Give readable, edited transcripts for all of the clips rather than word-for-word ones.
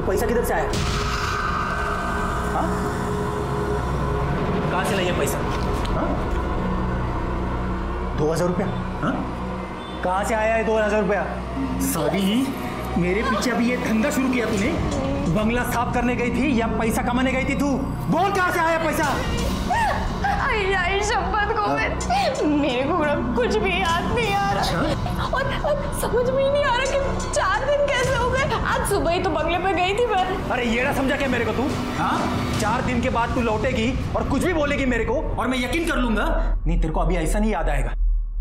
पैसा किधर से आया? हाँ, कहाँ से लाइए पैसा? हाँ, 2000 रुपया? हाँ, कहाँ से आया है 2000 रुपया? सारी मेरे पीछे अभी ये धंधा शुरू किया तूने? बंगला साफ करने गई थी या पैसा कमाने गई थी तू? बोल कहाँ से आया पैसा? आई शपथ गोविंद, मेरे को कुछ भी याद नहीं आ रहा। और समझ में ही नहीं आ रहा कि 4 दिन कैसे हो गए। आज सुबह ही तो बंगले पे गई थी मैं। अरे ये ना समझा क्या मेरे को तू? हाँ, 4 दिन के बाद तू लौटेगी और कुछ भी बोलेगी मेरे को और मैं यकीन कर लूंगा। नहीं, तेरे को अभी ऐसा नहीं याद आएगा।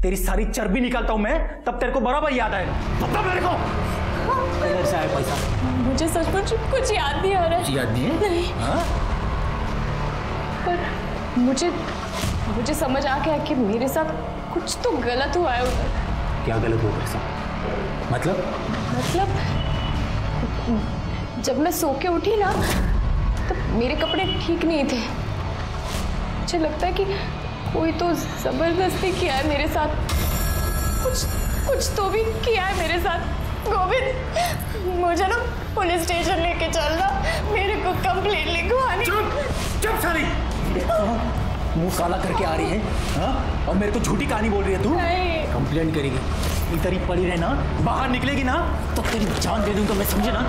तेरी सारी चर्बी निकालता हूं मैं, तब तेरे को बराबर याद आएगा। बता मेरे को किधर से आया पैसा? मुझे सचमुच कुछ याद नहीं आ रहा है। याद नहीं है? नहीं। हाँ? पर मुझे समझ आ गया कि मेरे साथ कुछ तो गलत हुआ है उधर। क्या गलत हुआ तेरे साथ? मतलब जब मैं सो के उठी ना, तब मेरे कपड़े ठीक नहीं थे। मुझे लगता है कि कोई तो जबरदस्ती किया है मेरे साथ। कुछ तो भी किया है मेरे साथ। गोविंद, मुझे ना पुलिस स्टेशन लेके चलना, मेरे को कंप्लेंट लिखवानी। चुप सारी, मुंह काला करके आ रही है। हाँ? और मेरे को झूठी कहानी बोल रही है तू? कंप्लेंट करेगी, इधर ही पड़ी रहे ना, बाहर निकलेगी ना तो तेरी जान दे दूंगा मैं, समझे ना?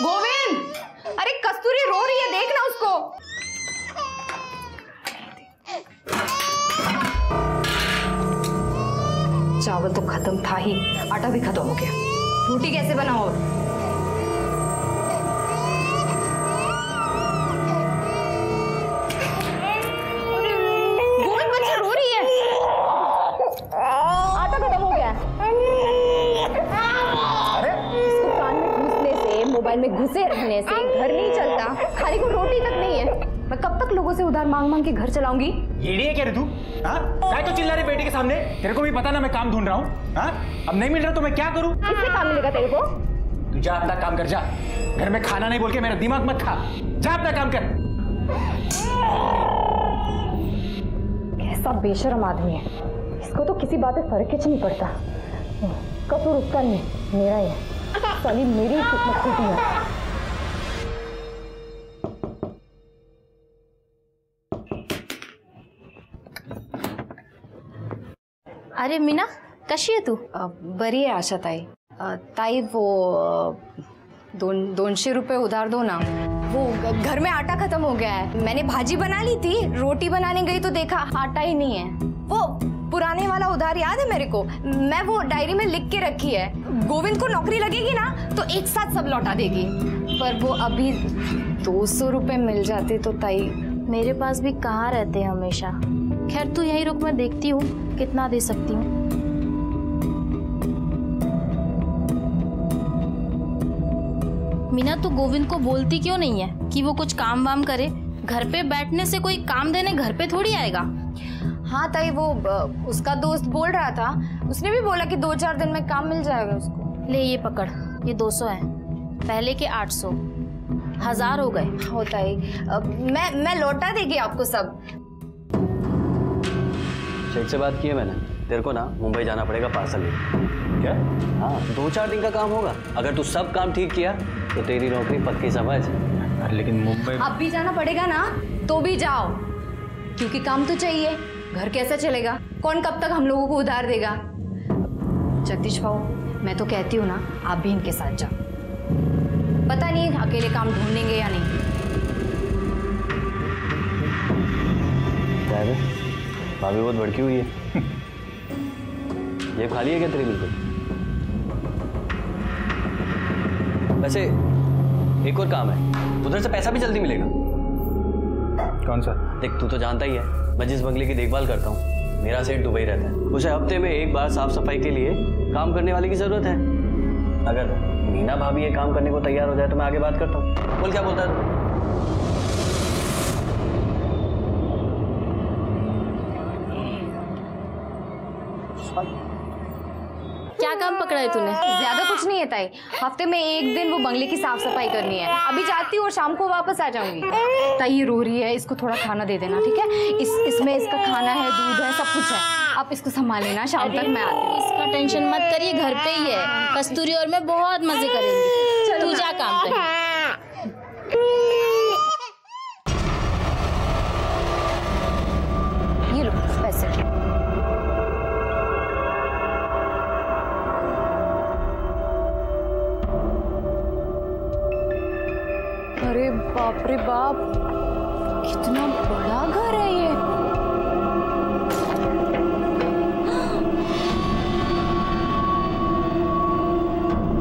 गोविंद, अरे कस्तूरी रो रही है, देखना उसको। चावल तो खत्म था ही, आटा भी खत्म हो गया। रोटी कैसे बनाओ? गोविंद, बच्ची रो रही है। आटा खत्म हो गया। मोबाइल में घुसे रहने से घर नहीं चलता, खाने को रोटी तक नहीं है। मैं कब तक लोगों से उधार मांग मांग के घर चलाऊंगी? ये है क्या रे तू? हाँ? क्या तो चिल्ला रही बेटी के सामने? तेरे को भी पता ना मैं काम ढूंढ रहा हूँ। हाँ? अब नहीं मिल रहा तो मैं क्या करूँ? किससे काम मिलेगा तेरे को? तू जा अपना काम कर, जा। घर में खाना नहीं बोल के मेरा दिमाग मत खा। जा अपना काम कर। कैसा बेशर्म आदमी है, इसको तो किसी बात पे फर्क ही नहीं पड़ता। कसूर उसका नहीं, मेरा ही है। साली मेरी किस्मत फूटी है। अरे मीना, कशी आहे तू? बरी आहे आशा ताई। ताई वो 200 रुपये उधार दो ना। वो घर में आटा खत्म हो गया है। मैंने भाजी बना ली थी, रोटी बनाने गई तो देखा आटा ही नहीं है। वो पुराने वाला उधार याद है मेरे को, मैं वो डायरी में लिख के रखी है। गोविंद को नौकरी लगेगी ना तो एक साथ सब लौटा देगी। पर वो अभी 200 रुपये मिल जाते तो ताई। मेरे पास भी कहाँ रहते हैं हमेशा। खैर तू यहीं रुक, मैं देखती हूँ कितना दे सकती हूँ। मीना, तू गोविंद को बोलती क्यों नहीं है कि वो कुछ काम वाम करे? घर पे बैठने से कोई काम देने घर पे थोड़ी आएगा। हाँ ताई, वो उसका दोस्त बोल रहा था, उसने भी बोला कि 2-4 दिन में काम मिल जाएगा उसको। ले ये पकड़, ये 200 है, पहले के 800, 1000 हो गए। हो ताई, मैं लौटा देगी आपको सब। शेख से बात की है मैंने, तेरे को ना मुंबई जाना पड़ेगा पार्सल लेके। क्या? हाँ, 2-4 दिन का काम होगा। अगर तू सब काम ठीक किया तो तेरी नौकरी पक्की समझ। लेकिन मुंबई अब भी जाना पड़ेगा ना, तो भी जाओ, क्योंकि काम तो चाहिए। घर कैसा चलेगा? कौन कब तक हम लोगों को उधार देगा? जगदीश भाऊ, मैं तो कहती हूँ ना, आप भी इनके साथ जाओ। पता नहीं अकेले काम ढूंढेंगे या नहीं। भाभी बहुत भड़की हुई है। ये खाली है क्या तेरी? बिल्कुल। वैसे एक और काम है, उधर से पैसा भी जल्दी मिलेगा। कौन सा? देख तू तो जानता ही है मैं जिस बंगले की देखभाल करता हूँ मेरा सेठ दुबई रहता है। उसे हफ्ते में एक बार साफ सफाई के लिए काम करने वाले की जरूरत है। अगर मीना भाभी ये काम करने को तैयार हो जाए तो मैं आगे बात करता हूँ। बोल क्या बोलता है तू? क्या काम पकड़ा है तूने? ज्यादा कुछ नहीं है ताई, हफ्ते में एक दिन वो बंगले की साफ सफाई करनी है। अभी जाती हूँ और शाम को वापस आ जाऊंगी। ताई ये रो रही है, इसको थोड़ा खाना दे देना, ठीक है? इसमें इसका खाना है, दूध है, सब कुछ है। आप इसको संभाल लेना, शाम तक मैं आती हूँ। इसका टेंशन मत करिए, घर पे ही है। कस्तूरी और मैं बहुत मजे करेंगे। तू जा काम पे। ये लो पैसे। अरे बाप रे बाप, कितना बड़ा घर है ये।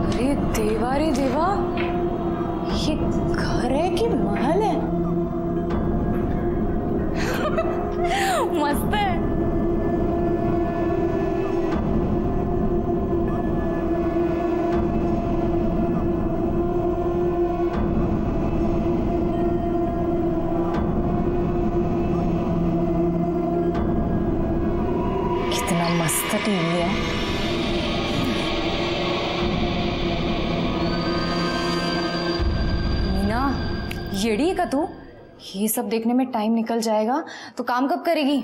अरे देवा रे देवा, ये घर है कि महल है? मस्त है। कितना मस्त टीवी है। मीना, येड़ी है का तू? ये सब देखने में टाइम निकल जाएगा तो काम कब करेगी?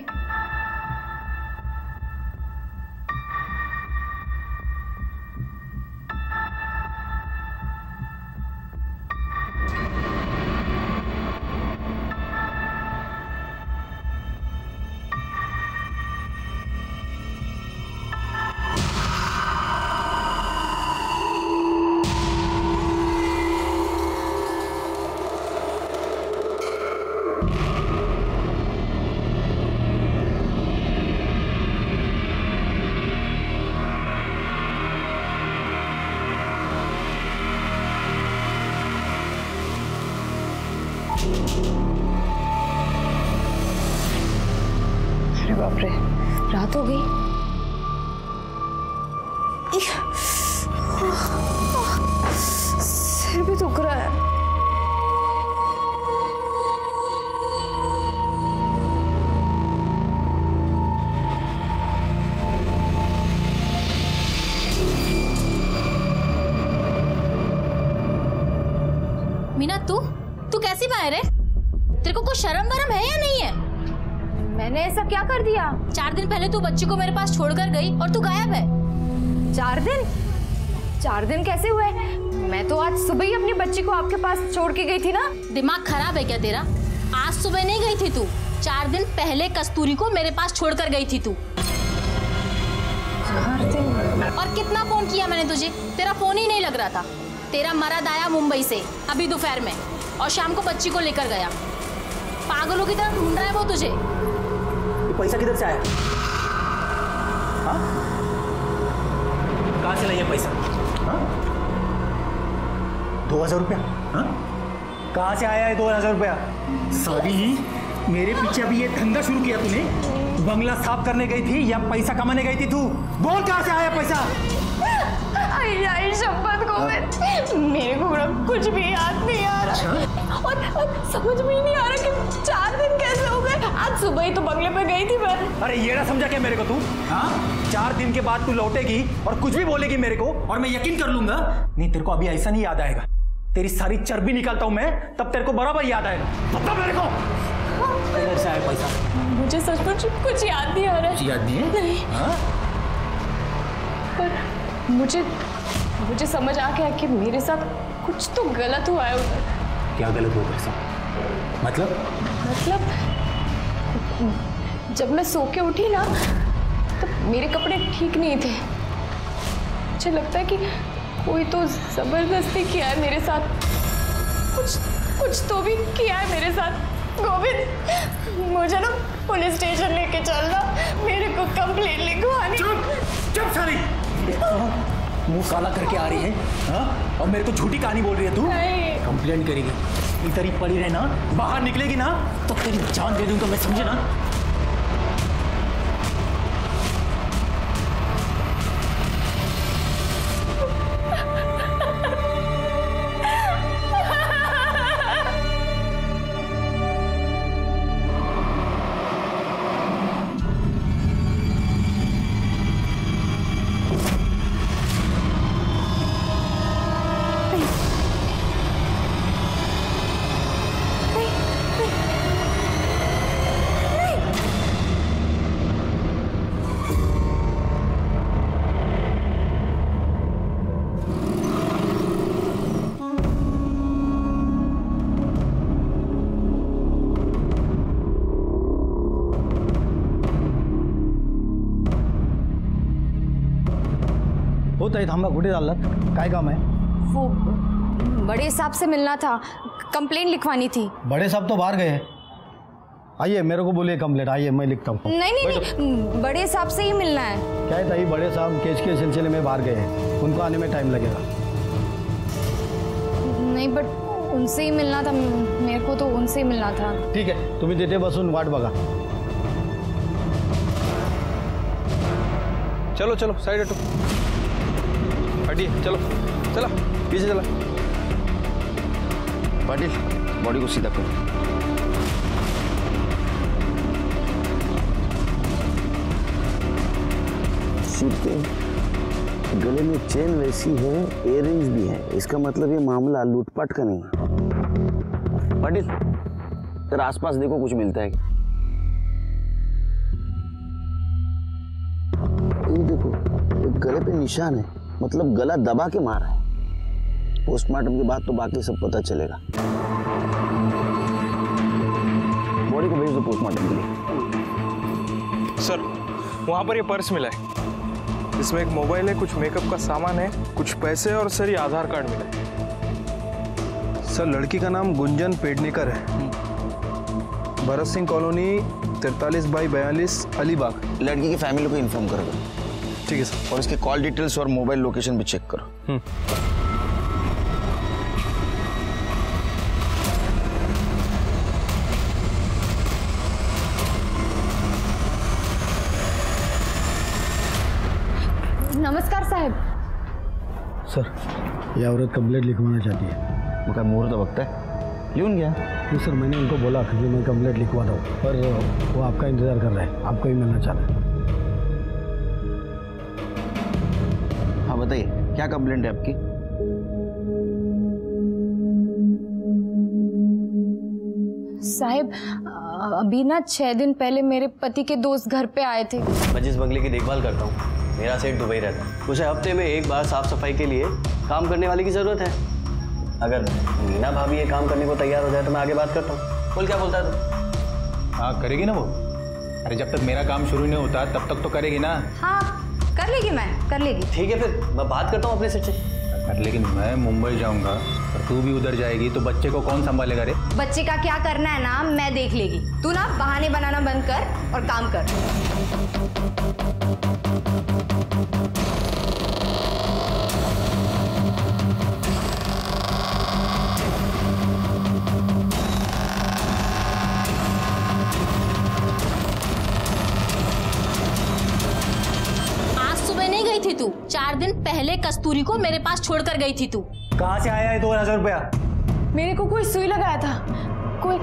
अरे बाप रे, रात हो गई। सिर भी दुख रहा है। मीना तू कैसी बाहर है? तेरे को कोई शर्म वरम है या नहीं है? मैंने ऐसा क्या कर दिया? 4 दिन पहले तू बच्ची को मेरे पास छोड़कर गई और तू गायब है। 4 दिन? 4 दिन कैसे हुए? मैं तो आज सुबह ही अपनी बच्ची को आपके पास छोड़ के गई थी ना। दिमाग खराब है क्या तेरा? आज सुबह नहीं गई थी तू, 4 दिन पहले कस्तूरी को मेरे पास छोड़कर गई थी तू। 4 दिन? और कितना फोन किया मैंने तुझे, तेरा फोन ही नहीं लग रहा था। तेरा मर्द आया मुंबई से अभी दोपहर में और शाम को बच्ची को लेकर गया। पागलों की तरह ढूंढ रहा है वो तुझे। ये पैसा किधर से आया? हाँ? कहाँ से लाया पैसा? हाँ? 2000 रुपया? हाँ? कहाँ से आया है 2000 रुपया? सॉरी, मेरे पीछे अभी ये धंधा शुरू किया तूने? बंगला साफ करने गई थी या पैसा कमाने गई थी तू? बोल कहाँ से आया पैसा? आई शपथ गोविंद, मेरे को कुछ भी याद नहीं आ रहा। और समझ में ही नहीं आ रहा कि 4 दिन कैसे हो गए। आज सुबह ही तो बंगले पे गई थी मैं। अरे ये ना समझा क्या मेरे को तू? हाँ? 4 दिन के बाद तू लौटेगी और कुछ भी बोलेगी मेरे को और मैं यकीन कर लूंगा। नहीं, तेरे को अभी ऐसा नहीं याद आएगा। तेरी सारी चर्बी निकालता हूं मैं, तब तेरे को बराबर याद आएगा। बता मेरे को किधर से आया पैसा? मुझे सचमुच कुछ याद नहीं आ रहा है। याद नहीं है? नहीं। हाँ? पर मुझे समझ आ गया कि मेरे साथ कुछ तो गलत हुआ है उधर। क्या गलत हुआ तेरे साथ? मतलब जब मैं सो के उठी ना, तब मेरे कपड़े ठीक नहीं थे। मुझे लगता है कि कोई तो जबरदस्ती किया है मेरे साथ। कुछ तो भी किया है मेरे साथ। गोविंद, मुझे ना पुलिस स्टेशन लेके चलना, मेरे को कंप्लेंट लिखवानी। चुप सारी, मुंह काला करके आ रही है। हाँ? और मेरे को झूठी कहानी बोल रही है तू? नहीं। कंप्लेंट करेगी? इधर ही पड़ी रहे ना, बाहर निकलेगी ना तो तेरी जान दे दूंगा मैं, समझे ना। ताई थांबा, कुठे चाललात? काय काम है? वो बड़े साहब से मिलना था, कंप्लेंट लिखवानी थी। बड़े साहब तो बाहर गए हैं। आइए मेरे को बोलिए कंप्लेंट, आइए मैं लिखता हूँ। नहीं, बड़े साहब से ही मिलना है। क्या है ताई, बड़े साहब केस के सिलसिले में बाहर गए हैं, उनको आने में टाइम लगेगा। नहीं बट उनसे ही मिलना था, मेरे को तो उनसे ही मिलना था। ठीक है, तुम्ही तिथे बसून वाट बघा। चलो चलो साइड हटो, हटिए, चलो चला पीछे चला। पाटिल बॉडी को सीधा करो। सिर के गले में चेन वैसी है, इयररिंग्स भी है, इसका मतलब ये मामला लूटपाट का नहीं है। पाटिल तेरा आसपास देखो कुछ मिलता है। ये देखो एक गले पे निशान है, मतलब गला दबा के मारा है। पोस्टमार्टम के बाद तो बाकी सब पता चलेगा। बॉडी को भेज दो पोस्टमार्टम के लिए। सर वहां पर ये पर्स मिला है, इसमें एक मोबाइल है, कुछ मेकअप का सामान है, कुछ पैसे और सर ये आधार कार्ड मिला है। सर लड़की का नाम गुंजन पेडनेकर है, भरत सिंह कॉलोनी 43/42 अलीबाग। लड़की की फैमिली को इन्फॉर्म करोगे? ठीक है सर। और इसके कॉल डिटेल्स और मोबाइल लोकेशन भी चेक करो। नमस्कार साहब। सर ये औरत कंप्लेंट लिखवाना चाहती है। वो क्या मुहूर्त वक्त है, लिखून गया? जी सर, मैंने उनको बोला कि मैं कंप्लेंट लिखवा दूँ, पर वो आपका इंतजार कर रहे हैं, आपको ही मिलना चाह रहे हैं। हाँ बताइए क्या कंप्लेंट है आपकी? साहब अभी ना 6 दिन पहले मेरे पति के दोस्त घर पे आए थे। मैं जिस बंगले की देखभाल करता हूँ मेरा सेठ दुबई रहता है, उसे हफ्ते में एक बार साफ सफाई के लिए काम करने वाले की ज़रूरत है। अगर मीना भाभी ये काम करने को तैयार हो जाए तो मैं आगे बात करता हूँ। बोल क्या बोलता है तू? हाँ करेगी ना वो। अरे जब तक मेरा काम शुरू नहीं होता तब तक तो करेगी ना। हाँ कर लेगी, मैं कर लेगी। ठीक है फिर मैं बात करता हूँ अपने सेठ से। लेकिन मैं मुंबई जाऊंगा और तू भी उधर जाएगी तो बच्चे को कौन संभालेगा रे? बच्चे का क्या करना है ना मैं देख लेगी। तू ना बहाने बनाना बंद कर और काम कर। थी तू 4 दिन पहले कस्तूरी को मेरे पास छोड़कर गई थी तू। कहाँ से आया है 2000 रुपया? मेरे को कोई सुई लगाया था, कोई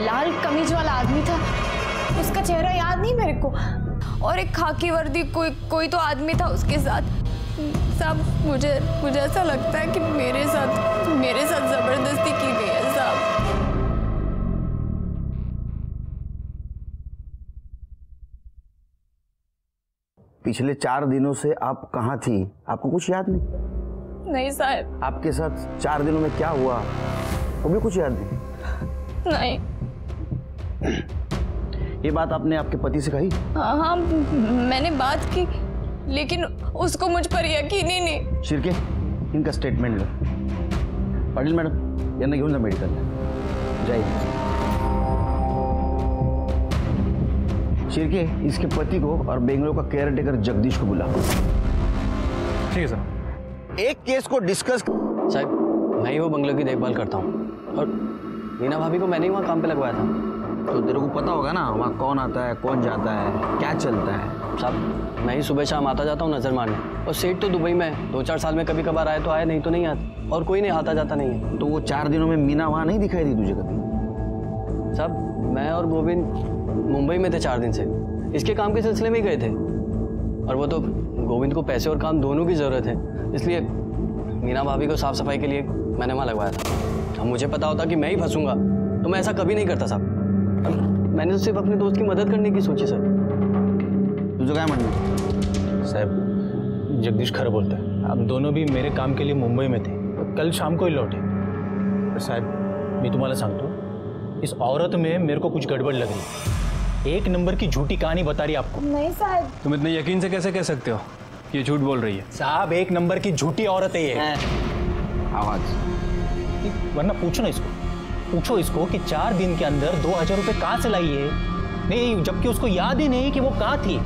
लाल कमीज वाला आदमी था, उसका चेहरा याद नहीं मेरे को, और एक खाकी वर्दी कोई तो आदमी था उसके साथ। साहब मुझे ऐसा लगता है कि मेरे साथ जबरदस्ती की गई है साहब। पिछले 4 दिनों से आप कहाँ थी, आपको कुछ याद नहीं? नहीं साहब। आपके साथ 4 दिनों में क्या हुआ वो भी कुछ याद नहीं? नहीं। ये बात आपने आपके पति से कही? हाँ मैंने बात की, लेकिन उसको मुझ पर यकीन ही नहीं। शिर्के इनका स्टेटमेंट लो। पाटिल मैडम यांना घेऊन जा मेडिकल जाइए। शिर्के इसके पति को और बेंगलोर का केयर टेकर जगदीश को बुला। ठीक है सर। एक केस को डिस्कस। साहब मैं ही वो बंगले की देखभाल करता हूँ और मीना भाभी को मैंने ही वहाँ काम पे लगवाया था। तो तेरे को पता होगा ना वहाँ कौन आता है, कौन जाता है, क्या चलता है। साहब मैं ही सुबह शाम आता जाता हूँ नजर मारने, और सेठ तो दुबई में 2-4 साल में कभी कभार आए तो आए, नहीं तो नहीं आते, और कोई नहीं आता जाता नहीं है। तो वो 4 दिनों में मीना वहाँ नहीं दिखाई दी तुझे कभी? साहब मैं और गोविंद मुंबई में थे 4 दिन से, इसके काम के सिलसिले में ही गए थे, और वो तो गोविंद को पैसे और काम दोनों की ज़रूरत है, इसलिए मीना भाभी को साफ सफाई के लिए मैंने वहाँ लगवाया था। अब मुझे पता होता कि मैं ही फंसूंगा तो मैं ऐसा कभी नहीं करता साहब। मैंने तो सिर्फ अपने दोस्त की मदद करने की सोची सर। तुझे क्या म्हणणं है? साहब जगदीश खरं बोलता है, हम दोनों भी मेरे काम के लिए मुंबई में थे, कल शाम को ही लौटे। पर साहब मैं तुम्हाला सांगतो, इस औरत में मेरे को कुछ गड़बड़ लग रही। एक नंबर की झूठी कहानी बता रही आपको। नहीं साहब। तुम इतने यकीन से कैसे कह सकते हो ये झूठ बोल रही है? साहब 1 नंबर की झूठी औरत है ये। आवाज वरना पूछो ना इसको, पूछो इसको कि 4 दिन के अंदर 2000 रुपए कहाँ से लाई है। नहीं, जबकि उसको याद ही नहीं कि वो कहाँ थी,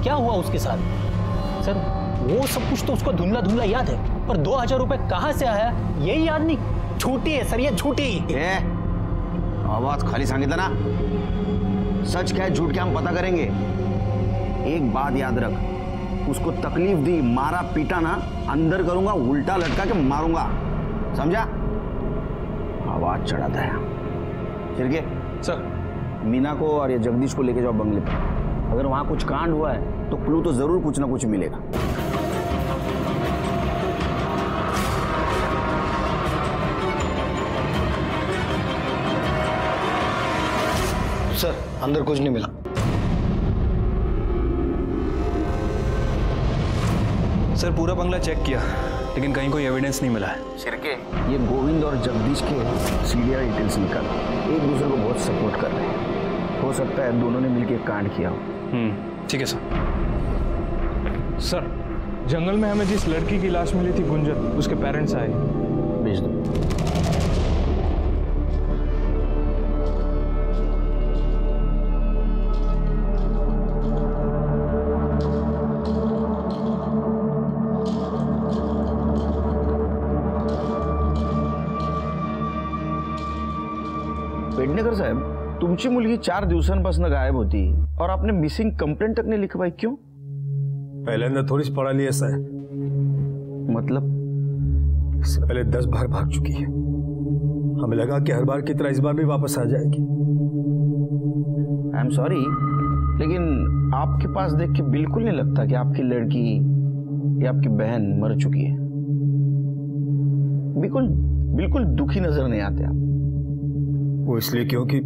क्या हुआ उसके साथ। सर वो सब कुछ तो उसको धुंधला धुंधला याद है, पर 2000 रुपए कहाँ से आया यही याद नहीं। झूठी है सर, ये झूठी। आवाज खाली सांगितलं ना, सच क्या है झूठ क्या हम पता करेंगे। एक बात याद रख, उसको तकलीफ दी, मारा पीटा ना, अंदर करूंगा, उल्टा लटका के मारूंगा, समझा? आवाज चढ़ाता है। चिरके सर मीना को और ये जगदीश को लेके जाओ बंगले पे। अगर वहां कुछ कांड हुआ है तो क्लू तो जरूर कुछ ना कुछ मिलेगा। सर अंदर कुछ नहीं मिला। सर पूरा बंगला चेक किया लेकिन कहीं कोई एविडेंस नहीं मिला है। शिरके ये गोविंद और जगदीश के सीरियल डिटेल्स निकाल, एक दूसरे को बहुत सपोर्ट कर रहे हैं, हो सकता है दोनों ने मिलकर कांड किया हो। ठीक है सर। सर जंगल में हमें जिस लड़की की लाश मिली थी गुंजन, उसके पेरेंट्स आए। भेज दो। पेडणेकर साहेब, तुमची मुलगी 4 दिवसांपासून गायब होती और आपने मिसिंग कंप्लेंट तक नहीं लिखवाई, क्यों? पहिल्यांदा थोडीच पळाली असं आहे। मतलब? इससे पहले 10 बार भाग चुकी है। हमें लगा कि हर बार की तरह इस बार भी वापस आ जाएगी। आई एम सॉरी, लेकिन आपके पास देख के बिल्कुल नहीं लगता कि आपकी लड़की या आपकी बहन मर चुकी है। बिल्कुल बिल्कुल दुखी नजर नहीं आते आप। वो इसलिए क्योंकि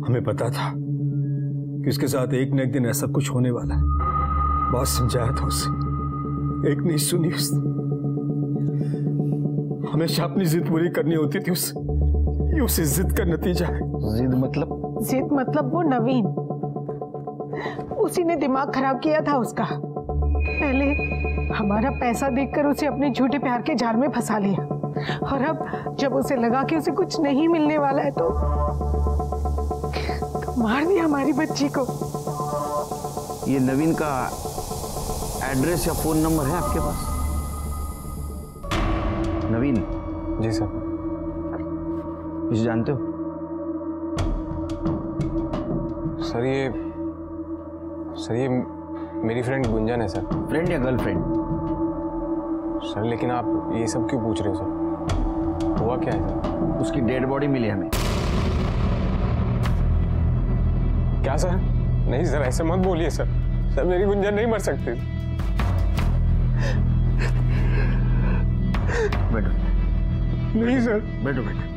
हमें पता था कि उसके साथ एक न एक दिन ऐसा कुछ होने वाला है। बहुत समझाया था उसे, एक नहीं सुनी उसने। हमेशा अपनी जिद पूरी करनी होती थी उससे, ये उस जिद का नतीजा है। जिद मतलब? जिद मतलब वो नवीन, उसी ने दिमाग खराब किया था उसका। पहले हमारा पैसा देखकर उसे अपने झूठे प्यार के जाल में फंसा लिया, और अब जब उसे लगा कि उसे कुछ नहीं मिलने वाला है तो मार दिया हमारी बच्ची को। ये नवीन का एड्रेस या फोन नंबर है आपके पास? नवीन? जी सर। इसे जानते हो? सर ये मेरी फ्रेंड गुंजन है सर। फ्रेंड या गर्लफ्रेंड? सर लेकिन आप ये सब क्यों पूछ रहे हो सर? हुआ क्या है सर? उसकी डेड बॉडी मिली हमें। क्या सर? नहीं सर, ऐसे मत बोलिए सर। सर मेरी गुंजन नहीं मर सकती। बैठो। नहीं सर। बैठो बैठो।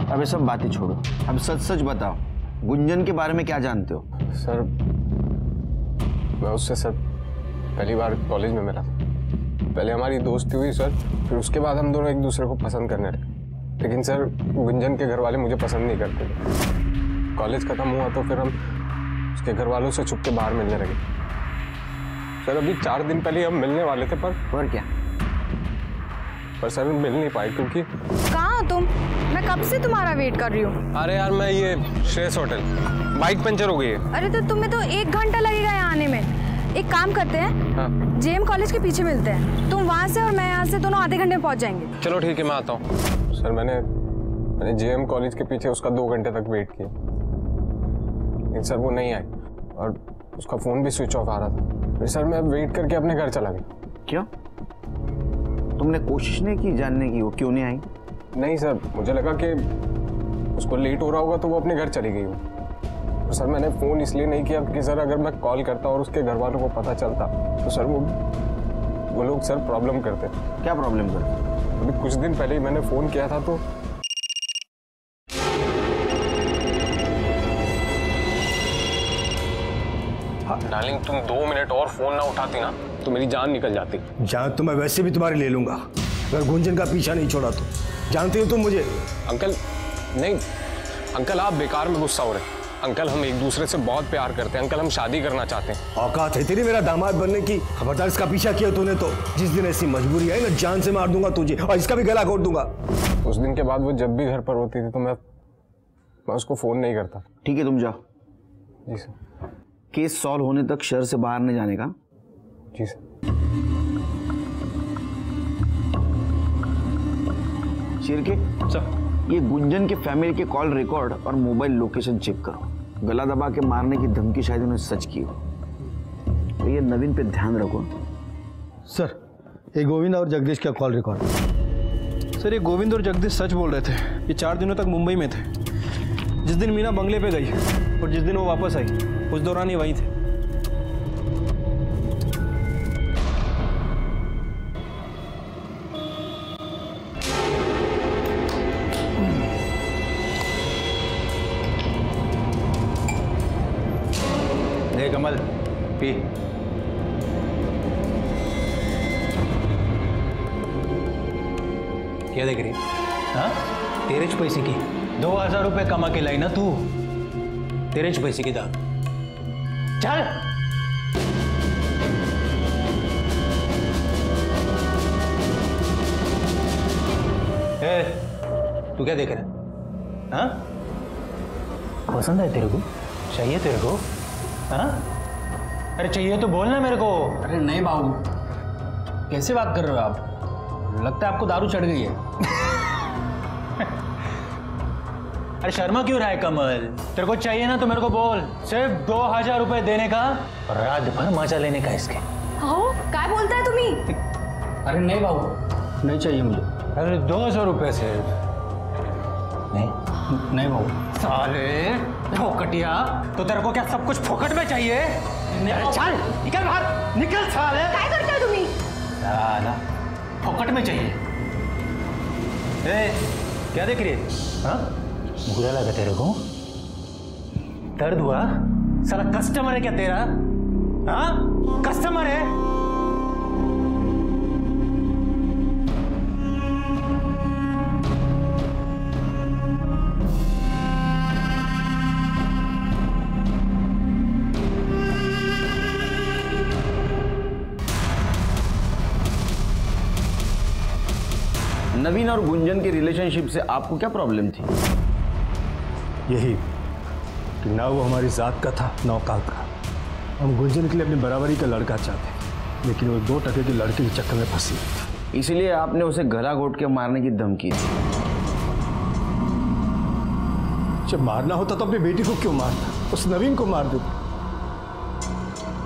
अब ये सब बातें छोड़ो, अब सच सच बताओ, गुंजन के बारे में क्या जानते हो? सर मैं उससे सर पहली बार कॉलेज में मिला था। पहले हमारी दोस्ती हुई सर, फिर उसके बाद हम दोनों एक दूसरे को पसंद करने लगे। लेकिन सर गुंजन के घर वाले मुझे पसंद नहीं करते थे। कॉलेज खत्म हुआ तो फिर हम उसके घर वालों से छुप के बाहर मिलने लगे। सर अभी 4 दिन पहले हम मिलने वाले थे, पर क्या? पर सर मिल नहीं पाए क्योंकि कहाँ तुम? मैं कब से तुम्हारा वेट कर रही हूँ। अरे यार मैं ये श्रेयस होटल, बाइक पंचर हो गई है। अरे तो तुम्हें तो 1 घंटा लगेगा यहाँ आने में। एक काम करते हैं, हाँ। जेएम कॉलेज के पीछे मिलते हैं। तुम वहाँ से और मैं यहाँ से, दोनों आधे घंटे में पहुँच जाएंगे। चलो ठीक है, मैं आता हूँ। सर मैंने जेएम कॉलेज के पीछे उसका 2 घंटे तक वेट किया, लेकिन सर वो नहीं आई और उसका फोन भी स्विच ऑफ आ रहा था। फिर सर मैं वेट करके अपने घर चला गया। क्यों? तुमने कोशिश नहीं की जानने की वो क्यों नहीं आई? नहीं सर, मुझे लगा कि उसको लेट हो रहा होगा तो वो अपने घर चली गई हो। तो सर मैंने फ़ोन इसलिए नहीं किया क्योंकि सर अगर मैं कॉल करता और उसके घर वालों को पता चलता तो सर वो लोग सर प्रॉब्लम करते। क्या प्रॉब्लम करते? अभी कुछ दिन पहले ही मैंने फ़ोन किया था तो डार्लिंग, तुम 2 मिनट और फोन ना उठाती ना तो मेरी जान निकल जाती। जान तो मैं वैसे भी तुम्हारी ले लूंगा अगर गुंजन का पीछा नहीं छोड़ा तो। जानती हो तुम मुझे? अंकल नहीं, अंकल आप बेकार में गुस्सा हो रहे हैं। अंकल हम एक दूसरे से बहुत प्यार करते हैं। अंकल हम शादी करना चाहते हैं। औकात है तेरी मेरा दामाद बनने की? खबरदार इसका पीछा किया तूने तो जिस दिन ऐसी मजबूरी आई ना जान से मार दूंगा तुझे और इसका भी गला घोट दूंगा। उस दिन के बाद वो जब भी घर पर होती थी तो मैं उसको फोन नहीं करता। ठीक है तुम जाओ। जी सर। केस सॉल्व होने तक शहर से बाहर नहीं जाने का। जी सर। शिरके सर, ये गुंजन के फैमिली के कॉल रिकॉर्ड और मोबाइल लोकेशन चेक करो। गला दबा के मारने की धमकी शायद उन्हें सच की हो। तो ये नवीन पे ध्यान रखो। सर ये गोविंद और जगदीश का कॉल रिकॉर्ड। सर ये गोविंद और जगदीश सच बोल रहे थे। ये 4 दिनों तक मुंबई में थे। जिस दिन मीना बंगले पे गई और जिस दिन वो वापस आई उस दौरान ही वहीं थे। ले कमल पी। क्या देख रही? हाँ, तेरे च पैसे की 2000 रुपये कमा के लाई ना तू। तेरे च पैसे की दाल चल। तू क्या देख रहा है? हाँ, पसंद है तेरे को? चाहिए तेरे को? हाँ, अरे चाहिए तो बोलना मेरे को। अरे नहीं बाबू, कैसे बात कर रहे हो आप? लगता है आपको दारू चढ़ गई है। अरे शर्मा क्यों रहा है कमल? तेरे को चाहिए ना तो मेरे को बोल। सिर्फ 2000 रुपए देने का और रात भर मजा लेने का इसके। क्या बोलता है तुम्ही? अरे नहीं बाबू, नहीं चाहिए मुझे। अरे 200 रुपए सिर्फ। नहीं बाबू। साले फोकटिया, तो तेरे को क्या सब कुछ फोकट में चाहिए? अरे चल निकल बाहर, निकल साले। क्या करते हो तुम्ही? साला फोकट में चाहिए। क्या देख रही है? हाँ, बुरा लगा तेरे को? दर्द हुआ? साला कस्टमर है क्या तेरा? हाँ, कस्टमर है? नवीन और गुंजन के रिलेशनशिप से आपको क्या प्रॉब्लम थी? यही कि ना वो हमारी जात का था ना औकात का। हम गुंजन के लिए अपनी बराबरी का लड़का चाहते, लेकिन वो 2 टके के लड़के के चक्कर में फंसी थी। इसलिए आपने उसे गला घोट के मारने की धमकी दी। जब मारना होता तो अपनी बेटी को क्यों मारता? उस नवीन को मार देते।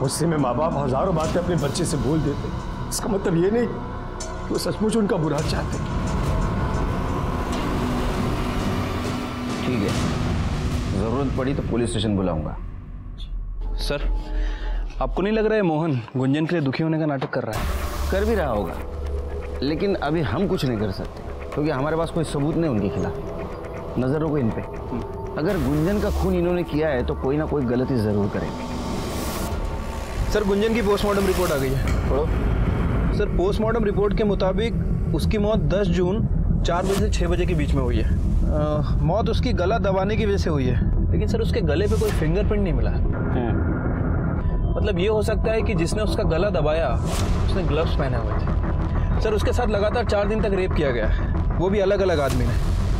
उससे में माँ बाप हजारों बातें अपने बच्चे से बोल देते। इसका मतलब ये नहीं कि वो सचमुच उनका बुरा चाहते। ठीक है, जरूरत पड़ी तो पुलिस स्टेशन बुलाऊंगा। सर, आपको नहीं लग रहा है मोहन गुंजन के लिए दुखी होने का नाटक कर रहा है? कर भी रहा होगा, लेकिन अभी हम कुछ नहीं कर सकते क्योंकि हमारे पास कोई सबूत नहीं उनके खिलाफ। नजर रखो इन पे। अगर गुंजन का खून इन्होंने किया है तो कोई ना कोई गलती जरूर करेंगे। सर, गुंजन की पोस्टमार्टम रिपोर्ट आ गई है। पढ़ो। सर, पोस्टमार्टम रिपोर्ट के मुताबिक उसकी मौत 10 जून 4 बजे से 6 बजे के बीच में हुई है। मौत उसकी गला दबाने की वजह से हुई है, लेकिन सर उसके गले पे कोई फिंगरप्रिंट नहीं मिला। मतलब ये हो सकता है कि जिसने उसका गला दबाया उसने ग्लव्स पहने हुए थे। सर, उसके साथ लगातार 4 दिन तक रेप किया गया। वो भी अलग अलग आदमी ने,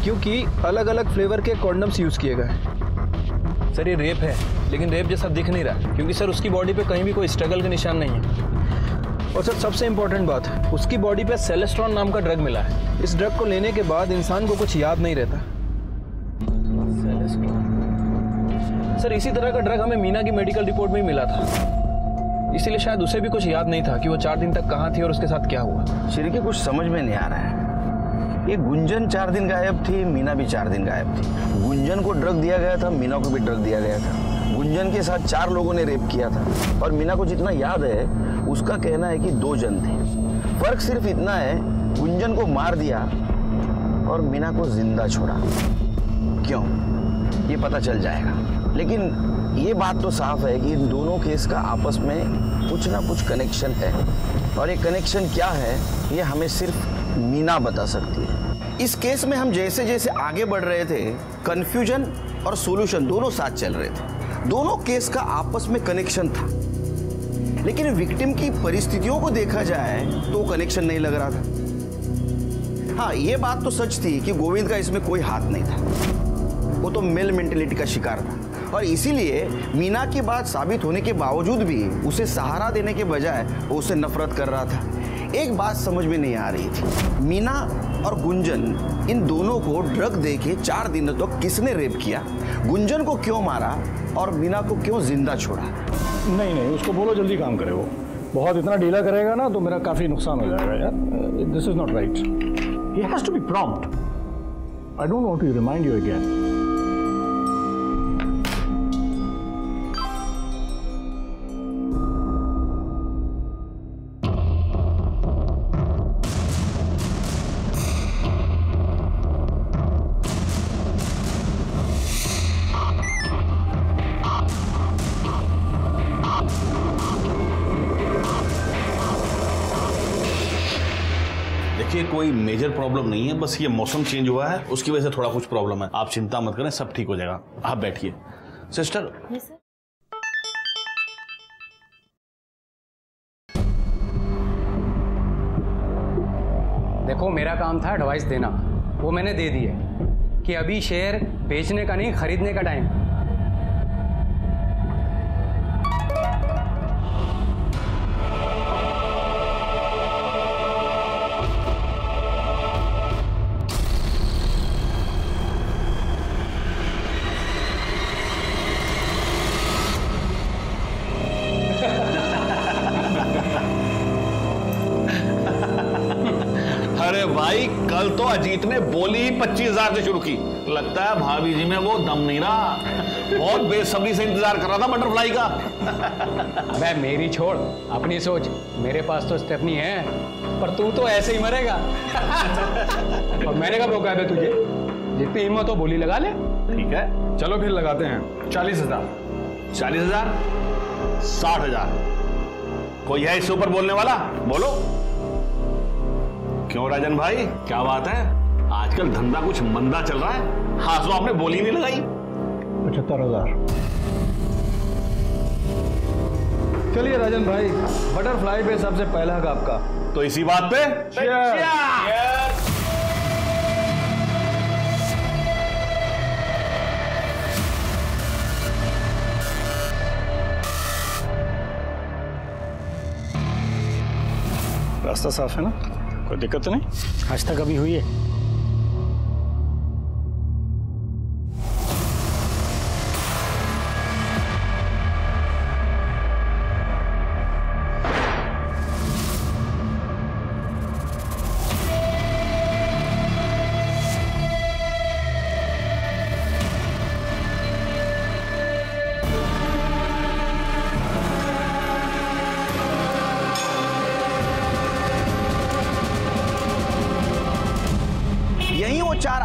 क्योंकि अलग अलग फ्लेवर के कॉन्डम्स यूज़ किए गए। सर ये रेप है, लेकिन रेप जैसा दिख नहीं रहा, क्योंकि सर उसकी बॉडी पे कहीं भी कोई स्ट्रगल के निशान नहीं है। और सर सबसे इंपॉर्टेंट बात, उसकी बॉडी पे सेलेस्ट्रॉन नाम का ड्रग मिला है। इस ड्रग को लेने के बाद इंसान को कुछ याद नहीं रहता। सर इसी तरह का ड्रग हमें मीना की मेडिकल रिपोर्ट में ही मिला था, इसीलिए शायद उसे भी कुछ याद नहीं था कि वो 4 दिन तक कहाँ थी और उसके साथ क्या हुआ। श्री के कुछ समझ में नहीं आ रहा है। ये गुंजन 4 दिन गायब थी, मीना भी 4 दिन गायब थी। गुंजन को ड्रग दिया गया था, मीना को भी ड्रग दिया गया था। गुंजन के साथ 4 लोगों ने रेप किया था और मीना को जितना याद है उसका कहना है कि 2 जन थे। फर्क सिर्फ इतना है, गुंजन को मार दिया और मीना को जिंदा छोड़ा। क्यों, ये पता चल जाएगा। लेकिन ये बात तो साफ है कि इन दोनों केस का आपस में कुछ ना कुछ कनेक्शन है, और ये कनेक्शन क्या है ये हमें सिर्फ मीना बता सकती है। इस केस में हम जैसे जैसे आगे बढ़ रहे थे, कंफ्यूजन और सॉल्यूशन दोनों साथ चल रहे थे। दोनों केस का आपस में कनेक्शन था, लेकिन विक्टिम की परिस्थितियों को देखा जाए तो कनेक्शन नहीं लग रहा था। हाँ, ये बात तो सच थी कि गोविंद का इसमें कोई हाथ नहीं था, वो तो मेल मेंटेलिटी का शिकार था, और इसीलिए मीना की बात साबित होने के बावजूद भी उसे सहारा देने के बजाय वो उसे नफरत कर रहा था। एक बात समझ में नहीं आ रही थी, मीना और गुंजन इन दोनों को ड्रग देके 4 दिन तक किसने रेप किया, गुंजन को क्यों मारा और मीना को क्यों जिंदा छोड़ा? नहीं नहीं, उसको बोलो जल्दी काम करे। वो बहुत इतना ढीला करेगा ना तो मेरा काफी नुकसान हो जाएगा यार। This is not right, he has to be prompt. I don't want to remind you again. कोई मेजर प्रॉब्लम नहीं है, बस ये मौसम चेंज हुआ है उसकी वजह से थोड़ा कुछ प्रॉब्लम है। आप चिंता मत करें, सब ठीक हो जाएगा। आप बैठिए। सिस्टर, देखो मेरा काम था एडवाइस देना, वो मैंने दे दी है कि अभी शेयर बेचने का नहीं खरीदने का टाइम। अरे भाई, कल तो अजीत ने बोली 25,000 से शुरू की। लगता है भाभी जी में वो दम नहीं रहा, बहुत बेसब्री से इंतजार कर रहा था बटरफ्लाई का। अबे मेरी छोड़, अपनी सोच। मेरे पास तो स्टेफनी है, पर तू तो ऐसे ही मरेगा। और मैंने कब रोका है तुझे? जितनी हिम्मत हो बोली लगा ले। ठीक है, चलो फिर लगाते हैं 40,000। 40,000, 60,000। कोई है इससे ऊपर बोलने वाला? बोलो। क्यों राजन भाई, क्या बात है? आजकल धंधा कुछ मंदा चल रहा है। हाँ, तो आपने बोली नहीं लगाई। 75,000। चलिए राजन भाई, बटरफ्लाई पे सबसे पहला हक आपका। तो इसी बात पे रास्ता साफ है ना? कोई दिक्कत तो नहीं आज तक अभी हुई है?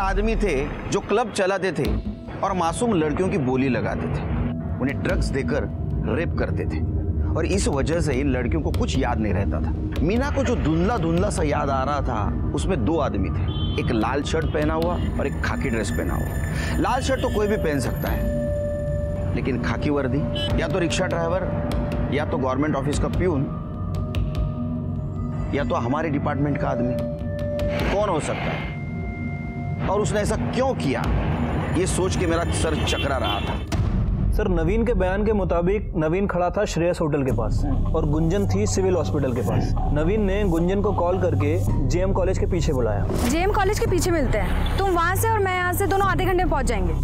आदमी थे जो क्लब चलाते थे और मासूम लड़कियों की बोली लगाते थे, उन्हें ड्रग्स देकर रेप करते थे, और इस वजह से इन लड़कियों को कुछ याद नहीं रहता था। मीना को जो धुंधला धुंधला सा याद आ रहा था, उसमें 2 आदमी थे, एक लाल शर्ट पहना हुआ और एक खाकी ड्रेस पहना हुआ। लाल शर्ट तो कोई भी पहन सकता है, लेकिन खाकी वर्दी या तो रिक्शा ड्राइवर, या तो गवर्नमेंट ऑफिस का प्यून, या तो हमारे डिपार्टमेंट का आदमी। कौन हो सकता है? और उसने ऐसा क्यों किया, ये सोच के मेरा सर चकरा रहा था। सर, नवीन के बयान के मुताबिक नवीन खड़ा था श्रेयस होटल के पास और गुंजन थी सिविल हॉस्पिटल के पास। नवीन ने गुंजन को कॉल करके जेएम कॉलेज के पीछे बुलाया। जेएम कॉलेज के पीछे मिलते हैं, तुम वहां से और मैं यहाँ से, दोनों आधे घंटे में पहुंच जाएंगे।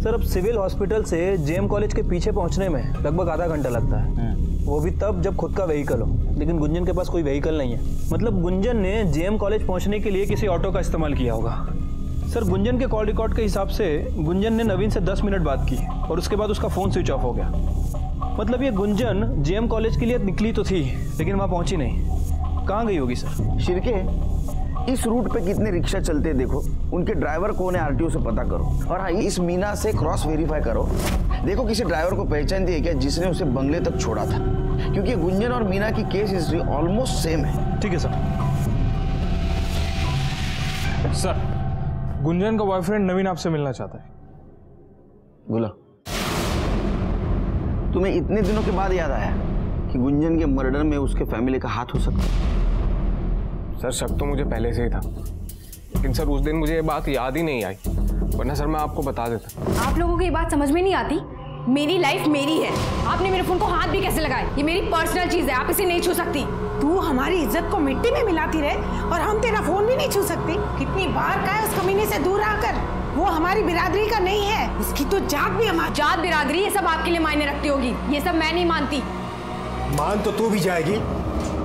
सर, अब सिविल हॉस्पिटल से जेएम कॉलेज के पीछे पहुंचने में लगभग आधा घंटा लगता है, वो भी तब जब खुद का व्हीकल हो। लेकिन गुंजन के पास कोई व्हीकल नहीं है, मतलब गुंजन ने जेएम कॉलेज पहुंचने के लिए किसी ऑटो का इस्तेमाल किया होगा। सर, गुंजन के कॉल रिकॉर्ड के हिसाब से गुंजन ने नवीन से 10 मिनट बात की और उसके बाद उसका फ़ोन स्विच ऑफ हो गया। मतलब ये गुंजन जेएम कॉलेज के लिए निकली तो थी, लेकिन वहाँ पहुँची नहीं। कहाँ गई होगी सर? शिरके, इस रूट पे कितने रिक्शा चलते हैं देखो, उनके ड्राइवर कौन है आरटीओ से पता करो। और हाँ, इस मीना से क्रॉस वेरीफाई करो, देखो किसी ड्राइवर को पहचानती है क्या जिसने उसे बंगले तक छोड़ा था, क्योंकि गुंजन और मीना की केस हिस्ट्री ऑलमोस्ट सेम है। ठीक है सर। सर, गुंजन का बॉयफ्रेंड नवीन आपसे मिलना चाहता है। बोला, तुम्हें इतने दिनों के बाद याद आया कि गुंजन के मर्डर में उसके फैमिली का हाथ हो सकता है? सर, शक तो मुझे पहले से ही था, लेकिन सर उस दिन मुझे ये बात याद ही नहीं आई, वरना सर मैं आपको बता देता। आप लोगों को ये बात समझ में नहीं आती? मेरी लाइफ मेरी है, आपने मेरे फोन को हाथ भी कैसे लगाए? ये मेरी पर्सनल चीज है, आप इसे नहीं छू सकती। तू हमारी इज्जत को मिट्टी में मिलाती रहे और हम तेरा फोन भी नहीं छू सकती। कितनी बार कहा है उस कमीने से दूर रहकर, वो हमारी बिरादरी का नहीं है, उसकी तो जात भी हमारी। जात बिरादरी ये सब आपके लिए मायने रखती होगी, ये सब मैं नहीं मानती। मान तो तू भी जाएगी,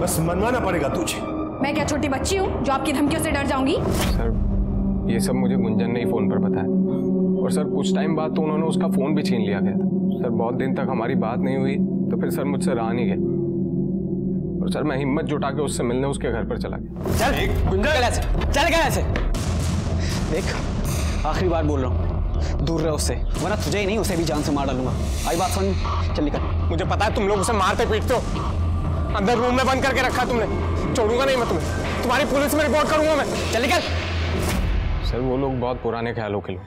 बस मनवाना पड़ेगा तुझे। मैं क्या छोटी बच्ची हूँ जो आपकी धमकियों से डर जाऊंगी? सर, ये सब मुझे गुंजन ने ही फोन पर बताया, और सर कुछ टाइम बाद तो उन्होंने उसका फोन भी छीन लिया गया था। सर, बहुत दिन तक हमारी बात नहीं हुई, तो फिर सर मुझसे रहा नहीं गया, और सर मैं हिम्मत जुटा के उससे मिलने उसके घर पर चला गया। चल गुंजन, चल गया ऐसे। देख, आखिरी बार बोल रहा हूँ, दूर रहे उससे, वरना तुझे ही नहीं उसे भी जान से मार डालूंगा। आई बात समझ? चल निकल। मुझे पता है तुम लोग उसे मारते पीटते हो, अंदर रूम में बंद करके रखा तुमने, छोड़ूंगा नहीं मैं तुम्हें, तुम्हारी पुलिस में रिपोर्ट करूंगा मैं। चल निकल। सर, वो लोग बहुत पुराने ख्यालों के लोग,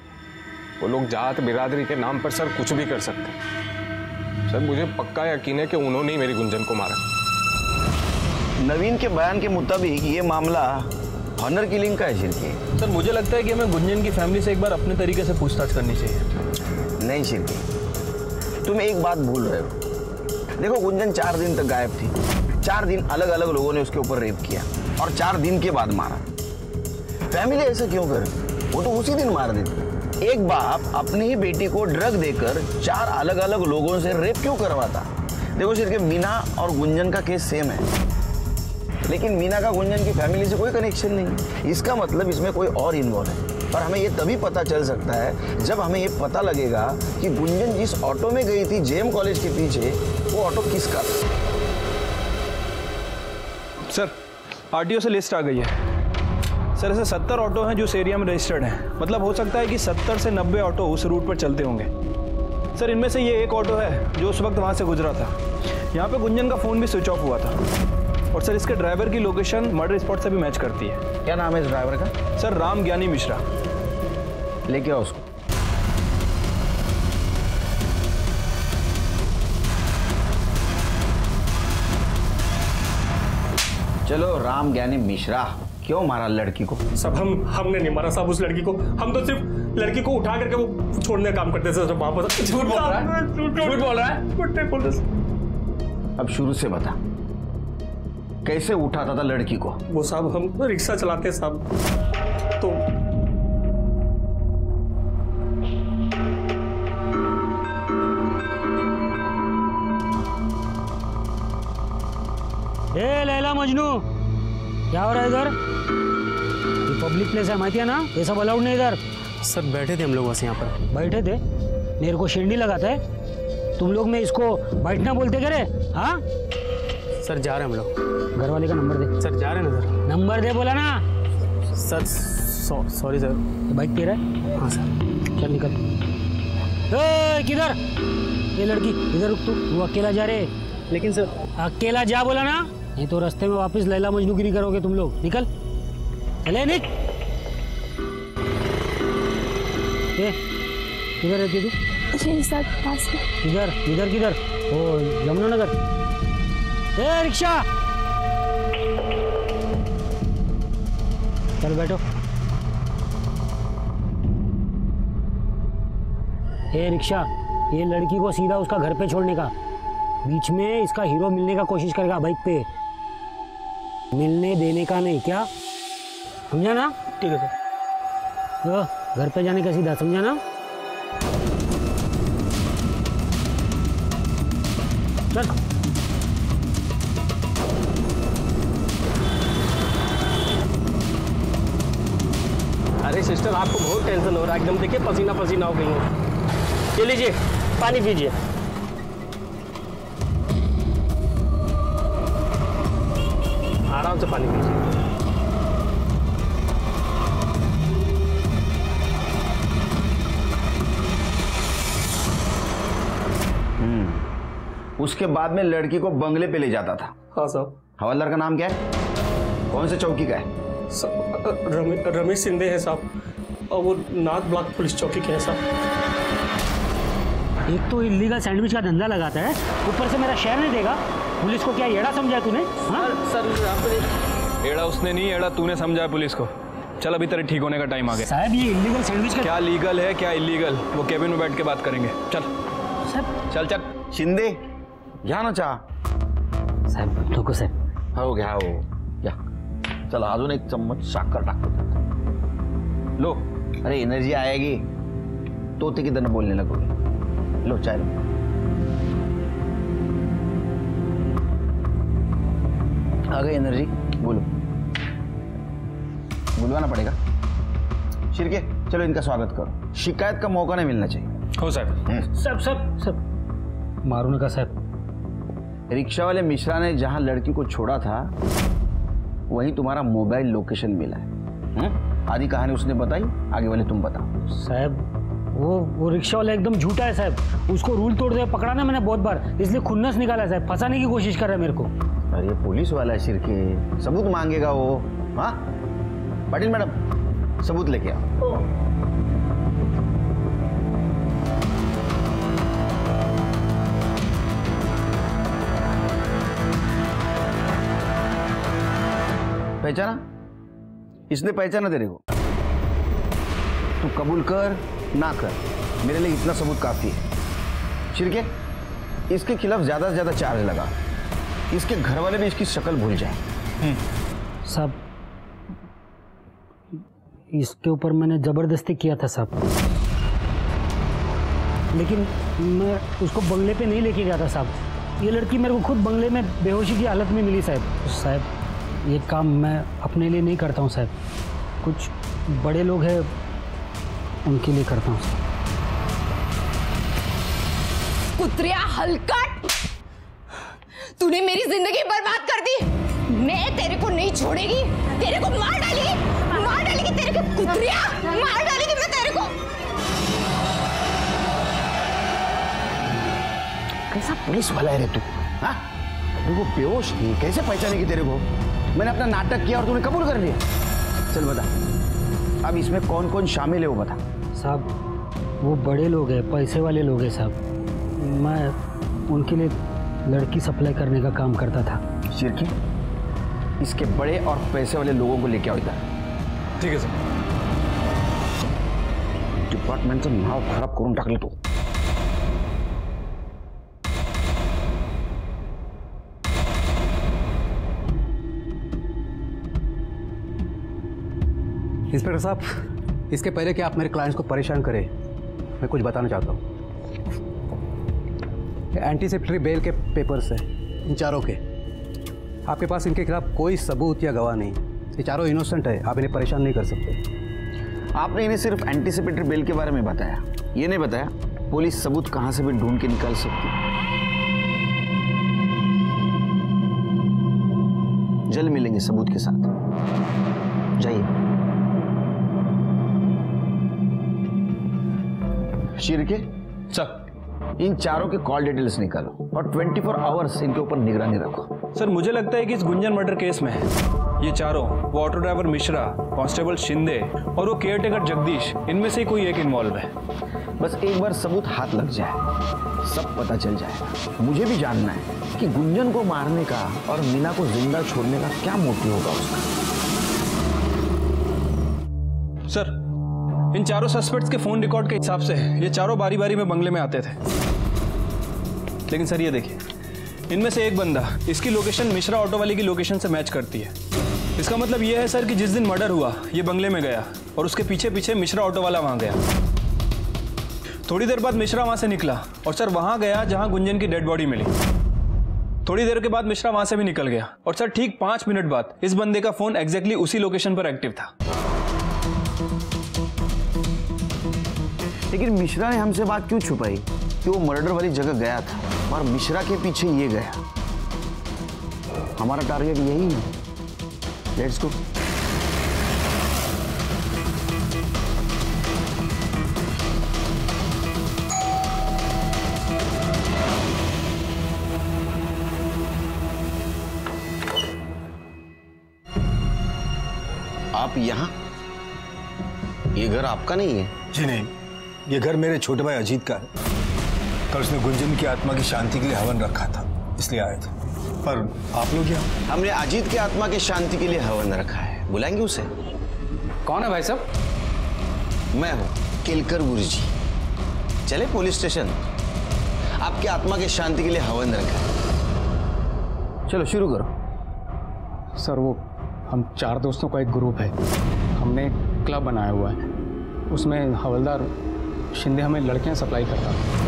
वो लोग जात बिरादरी के नाम पर सर कुछ भी कर सकते हैं। सर, मुझे पक्का यकीन है कि उन्होंने ही मेरी गुंजन को मारा। नवीन के बयान के मुताबिक ये मामला ऑनर किलिंग का है शिरके। सर, मुझे लगता है कि हमें गुंजन की फैमिली से एक बार अपने तरीके से पूछताछ करनी चाहिए। नहीं शिरके, तुम एक बात भूल रहे हो। देखो, गुंजन 4 दिन तक गायब थी, 4 दिन अलग अलग लोगों ने उसके ऊपर रेप किया और 4 दिन के बाद मारा। फैमिली ऐसा क्यों करे? वो तो उसी दिन मार देती। एक बाप अपनी ही बेटी को ड्रग देकर 4 अलग अलग लोगों से रेप क्यों करवाता? देखो शिरके, मीना और गुंजन का केस सेम है, लेकिन मीना का गुंजन की फैमिली से कोई कनेक्शन नहीं। इसका मतलब इसमें कोई और इन्वॉल्व है, और हमें ये तभी पता चल सकता है जब हमें ये पता लगेगा कि गुंजन जिस ऑटो में गई थी जेएम कॉलेज के पीछे, वो ऑटो किसका था। सर, आरटीओ से लिस्ट आ गई है। सर, ऐसे 70 ऑटो हैं जो उस एरिया में रजिस्टर्ड हैं। मतलब हो सकता है कि 70 से 90 ऑटो उस रूट पर चलते होंगे। सर, इनमें से ये एक ऑटो है जो उस वक्त वहाँ से गुजरा था। यहाँ पे गुंजन का फ़ोन भी स्विच ऑफ हुआ था, और सर इसके ड्राइवर की लोकेशन मर्डर स्पॉट से भी मैच करती है। क्या नाम है इस ड्राइवर का? सर, राम ज्ञानी मिश्रा। लेके आओ उसको। चलो, राम ज्ञानी मिश्रा, क्यों मारा लड़की को? सब हमने नहीं मारा साहब उस लड़की को, हम तो सिर्फ लड़की को उठा करके वो छोड़ने का काम करते थे। वापस झूठ बोल रहा है, झूठ बोल रहा है। अब शुरू से बता, कैसे उठाता था लड़की को? वो साहब, हम रिक्शा चलाते साहब, तो ए लैला मजनू, क्या हो रहा है इधर? ये पब्लिक प्लेस है, माहिती है ना, ये सब अलाउड नहीं इधर। सर, बैठे थे हम लोग बस यहाँ पर। बैठे थे? मेरे को शिंडी लगाता है तुम लोग में, इसको बैठना बोलते क्या रे? हाँ सर, जा रहे हैं हम लोग। घर वाले का नंबर दे। सर, जा रहे हैं ना सर। नंबर दे बोला ना। Sir, sorry sir. बाइक तेरा है? हाँ सर। चल निकल। किधर? ये लड़की इधर रुक, तू अकेला जा रहे? लेकिन सर, अकेला जा बोला ना, नहीं तो रास्ते में वापस लैला मजनूगिरी करोगे तुम लोग। निकल, चले निक। किधर रहती है तू? यही सर, पास में। इधर इधर किधर? ओ, यमुनानगर। ए रिक्शा, चल बैठो। ए रिक्शा, ये लड़की को सीधा उसका घर पे छोड़ने का, बीच में इसका हीरो मिलने का कोशिश करेगा बाइक पे, मिलने देने का नहीं, क्या समझा ना? ठीक है सर। तो घर पे जाने का सीधा, समझा ना? चल। अरे सिस्टर, आपको बहुत टेंशन हो रहा है, एकदम देखिए पसीना पसीना हो गई है। ये लीजिए, पानी पीजिए। आराम से पानी पीजिए। उसके बाद में लड़की को बंगले पे ले जाता था। हाँ साहब। हवलदार का नाम क्या है? कौन से चौकी का है? रमेश शिंदे है साहब, और वो नाथ ब्लॉक पुलिस चौकी के हैं साहब। एक तो इलीगल सैंडविच का धंधा लगाता है, ऊपर से मेरा शहर नहीं देगा। पुलिस को क्या एड़ा समझा तूने? हाँ? सर एड़ा उसने नहीं, एड़ा तूने समझा है पुलिस को। चल अभी तेरे ठीक होने का टाइम आ गया। साहब ये इलीगल सैंडविच का क्या लीगल है क्या इलीगल, वो केबिन में बैठ के बात करेंगे। चल साहब। चल चल शिंदे, घ्या ना चहा साहेब, नको साहेब। हो घ्या हो या, चला अजून एक चम्मच साखर टाकतो त्यात। लो, अरे एनर्जी आएगी तो ते किधर बोलने लगोगे। लो चाय लो। आ गई एनर्जी, बोलो। बुलवाना पड़ेगा। शिरके, चलो इनका स्वागत करो। शिकायत का मौका नहीं मिलना चाहिए। हो साहब। सब सब सब मारो ना का साहब। रिक्शा वाले मिश्रा ने जहां लड़की को छोड़ा था वहीं तुम्हारा मोबाइल लोकेशन मिला है। आधी कहानी उसने बताई, आगे वाले तुम बताओ। साहब वो रिक्शा वाला एकदम झूठा है साहब, उसको रूल तोड़ते हुए पकड़ा ना मैंने बहुत बार, इसलिए खुन्नस निकाला है साहब, फंसाने की कोशिश कर रहा है मेरे को। अरे पुलिस वाला है शिरके, सबूत मांगेगा वो। हाँ पाटिल मैडम, सबूत लेके आओ। पहचाना? इसने पहचाना तेरे को? तू कबूल कर ना कर, मेरे लिए इतना सबूत काफी है। शिरके, इसके खिलाफ ज्यादा से ज्यादा चार्ज लगा, इसके घर वाले भी इसकी शक्ल भूल जाए। साहब इसके ऊपर मैंने जबरदस्ती किया था साहब, लेकिन मैं उसको बंगले पे नहीं लेके गया था साहब। ये लड़की मेरे को खुद बंगले में बेहोशी की हालत में मिली साहब। साहब ये काम मैं अपने लिए नहीं करता हूँ साहब, कुछ बड़े लोग हैं उनके लिए करता हूँ। कुत्रिया हलकट, तूने मेरी जिंदगी बर्बाद कर दी। मैं तेरे को नहीं छोड़ेगी, तेरे को मार डालेगी तेरे को। कुत्रिया मार डालेगी मैं तेरे को। कैसा पुलिस वाला है रे तू? हाँ, वो बेहोश थी, कैसे पहचानेगी तेरे को? मैंने अपना नाटक किया और तूने कबूल कर लिया। चल बता, अब इसमें कौन कौन शामिल है वो बता। साहब वो बड़े लोग हैं, पैसे वाले लोग हैं साहब, मैं उनके लिए लड़की सप्लाई करने का काम करता था। शिरकी, इसके बड़े और पैसे वाले लोगों को लेके आओ इधर। ठीक है सर। डिपार्टमेंटचं नाव खराब करून टाकलं तू। इंस्पेक्टर साहब, इसके पहले कि आप मेरे क्लाइंट्स को परेशान करें, मैं कुछ बताना चाहता हूँ। एंटीसिपेटरी बेल के पेपर्स हैं इन चारों के, आपके पास इनके खिलाफ कोई सबूत या गवाह नहीं। ये चारों इनोसेंट है, आप इन्हें परेशान नहीं कर सकते। आपने इन्हें सिर्फ एंटीसिपेटरी बेल के बारे में बताया, ये नहीं बताया पुलिस सबूत कहां से भी ढूंढ के निकाल सकती। जल्द मिलेंगे सबूत के साथ, जाइए। शिरके, सर इन चारों के कॉल डिटेल्स निकालो और 24 आवर्स इनके ऊपर निगरानी रखो। सर मुझे लगता है कि इस गुंजन मर्डर केस में ये चारों, वो auto driver Mishra, constable Shinde और वो केयरटेकर जगदीश, इनमें से कोई एक इन्वॉल्व है। बस एक बार सबूत हाथ लग जाए सब पता चल जाएगा। मुझे भी जानना है कि गुंजन को मारने का और मीना को जिंदा छोड़ने का क्या मोटिव होगा उसका। सर इन चारों सस्पेक्ट्स के फोन रिकॉर्ड के हिसाब से ये चारों बारी बारी में बंगले में आते थे। लेकिन सर ये देखिए, इनमें से एक बंदा इसकी लोकेशन मिश्रा ऑटो वाले की लोकेशन से मैच करती है। इसका मतलब यह है सर कि जिस दिन मर्डर हुआ ये बंगले में गया और उसके पीछे पीछे मिश्रा ऑटो वाला वहां गया। थोड़ी देर बाद मिश्रा वहां से निकला और सर वहां गया जहां गुंजन की डेड बॉडी मिली। थोड़ी देर के बाद मिश्रा वहां से भी निकल गया और सर ठीक 5 मिनट बाद इस बंदे का फोन एग्जैक्टली उसी लोकेशन पर एक्टिव था। लेकिन मिश्रा ने हमसे बात क्यों छुपाई कि वो मर्डर वाली जगह गया था और मिश्रा के पीछे ये गया? हमारा टारगेट यही है। Let's go. आप यहाँ? ये घर आपका नहीं है? जी नहीं, ये घर मेरे छोटे भाई अजीत का है। कल उसने गुंजन की आत्मा की शांति के लिए हवन रखा था, इसलिए आए थे। पर आप लोग यहाँ? हमने अजीत की आत्मा की शांति के लिए हवन रखा है। बुलाएंगे उसे? कौन है भाई साहब? मैं हूँ केलकर गुरुजी। चले पुलिस स्टेशन, आपकी आत्मा की शांति के लिए हवन रखा है। चलो शुरू करो। सर वो हम 4 दोस्तों का एक ग्रुप है, हमने एक क्लब बनाया हुआ है। उसमें हवलदार शिंदे हमें लड़कियां सप्लाई करता था।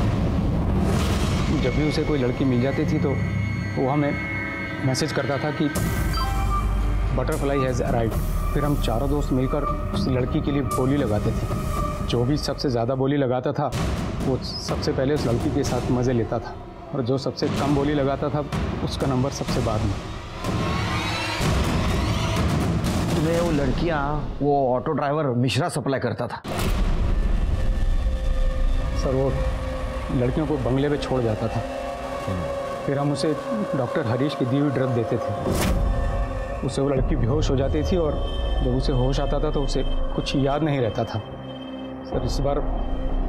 जब भी उसे कोई लड़की मिल जाती थी तो वो हमें मैसेज करता था कि बटरफ्लाई हैज़ अराइव्ड। फिर हम चारों दोस्त मिलकर उस लड़की के लिए बोली लगाते थे। जो भी सबसे ज़्यादा बोली लगाता था वो सबसे पहले उस लड़की के साथ मज़े लेता था, और जो सबसे कम बोली लगाता था उसका नंबर सबसे बाद में। तुम्हें वो लड़कियां वो ऑटो ड्राइवर मिश्रा सप्लाई करता था? सर वो लड़कियों को बंगले पे छोड़ जाता था, फिर हम उसे डॉक्टर हरीश की दी हुई ड्रग देते थे। उससे वो लड़की बेहोश हो जाती थी और जब उसे होश आता था तो उसे कुछ याद नहीं रहता था। सर इस बार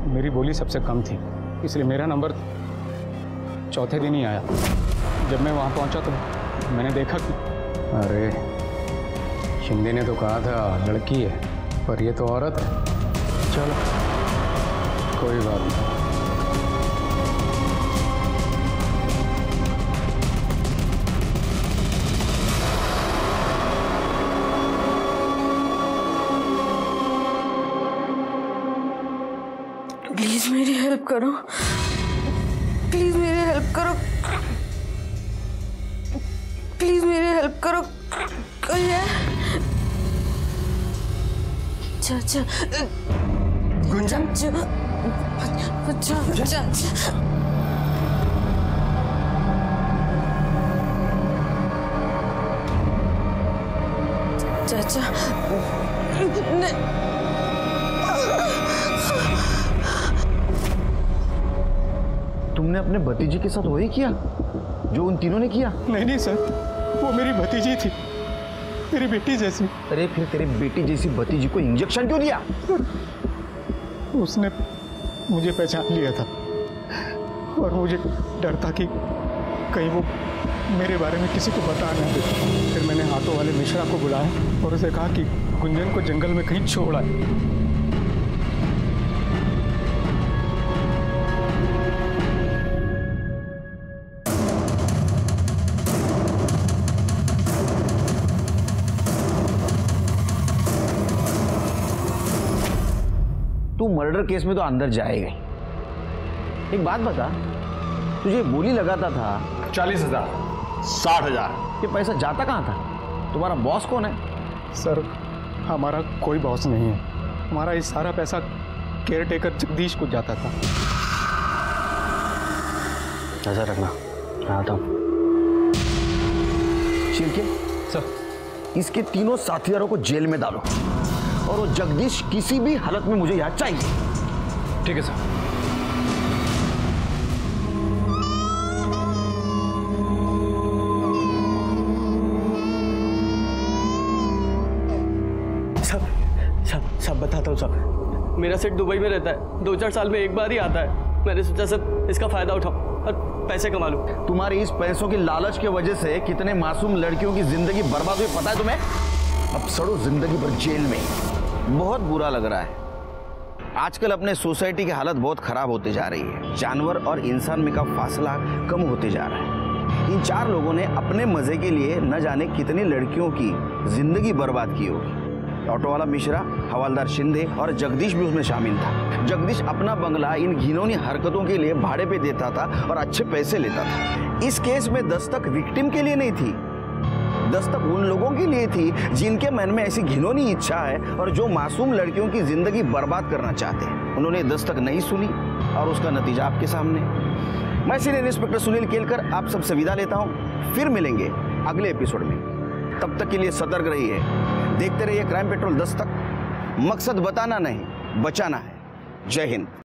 मेरी बोली सबसे कम थी, इसलिए मेरा नंबर चौथे दिन ही आया। जब मैं वहाँ पहुँचा तो मैंने देखा कि अरे शिंदे ने तो कहा था लड़की है, पर ये तो औरत है। चलो कोई बात नहीं। प्लीज मेरी हेल्प करो, प्लीज मेरी हेल्प करो, प्लीज मेरी हेल्प करो। कोई है? चाचा गुंजन, चाचा चाचा तुमने अपने भतीजे के साथ वही किया जो उन तीनों ने किया? नहीं सर, वो मेरी भतीजी थी, मेरी बेटी जैसी। अरे फिर तेरी बेटी जैसी भतीजी को इंजेक्शन क्यों दिया? उसने मुझे पहचान लिया था और मुझे डर था कि कहीं वो मेरे बारे में किसी को बता ना दे। फिर मैंने ऑटो वाले मिश्रा को बुलाया और उसे कहा कि गुंजन को जंगल में कहीं छोड़ आए। तू मर्डर केस में तो अंदर जाएगा। एक बात बता, तुझे बोली लगाता था 40,000, 60,000। ये पैसा जाता कहाँ था? तुम्हारा बॉस कौन है? सर हमारा कोई बॉस नहीं है, हमारा ये सारा पैसा केयर टेकर जगदीश को जाता था। नजर रखना, मैं आता हूँ। शिरके सर, इसके तीनों साथियों को जेल में डालो और वो जगदीश किसी भी हालत में मुझे यहाँ चाहिए। ठीक है सर। सब बताता हूँ सब। मेरा सेठ दुबई में रहता है, 2-4 साल में एक बार ही आता है। मैंने सोचा सर इसका फायदा उठाऊं और पैसे कमा लूं। तुम्हारी इस पैसों की लालच की वजह से कितने मासूम लड़कियों की जिंदगी बर्बाद हुई पता है तुम्हें? अब सड़ो जिंदगी भर जेल में। बहुत बुरा लग रहा है। आजकल अपने सोसाइटी की हालत बहुत खराब होते जा रही है। जानवर और इंसान में का फासला कम होते जा रहा है। इन 4 लोगों ने अपने मजे के लिए न जाने कितनी लड़कियों की जिंदगी बर्बाद की होगी। ऑटो वाला मिश्रा, हवालदार शिंदे और जगदीश भी उसमें शामिल था। जगदीश अपना बंगला इन घिनौनी हरकतों के लिए भाड़े पे देता था और अच्छे पैसे लेता था। इस केस में दस्तक विक्टिम के लिए नहीं थी, दस्तक उन लोगों के लिए थी जिनके मन में ऐसी घिनौनी इच्छा है और जो मासूम लड़कियों की जिंदगी बर्बाद करना चाहते हैं। उन्होंने दस्तक नहीं सुनी और उसका नतीजा आपके सामने। मैं सीनियर इंस्पेक्टर सुनील केलकर आप सबसे विदा लेता हूं। फिर मिलेंगे अगले एपिसोड में। तब तक के लिए सतर्क रहिए, देखते रहिए क्राइम पेट्रोल दस्तक। मकसद बताना नहीं, बचाना है। जय हिंद।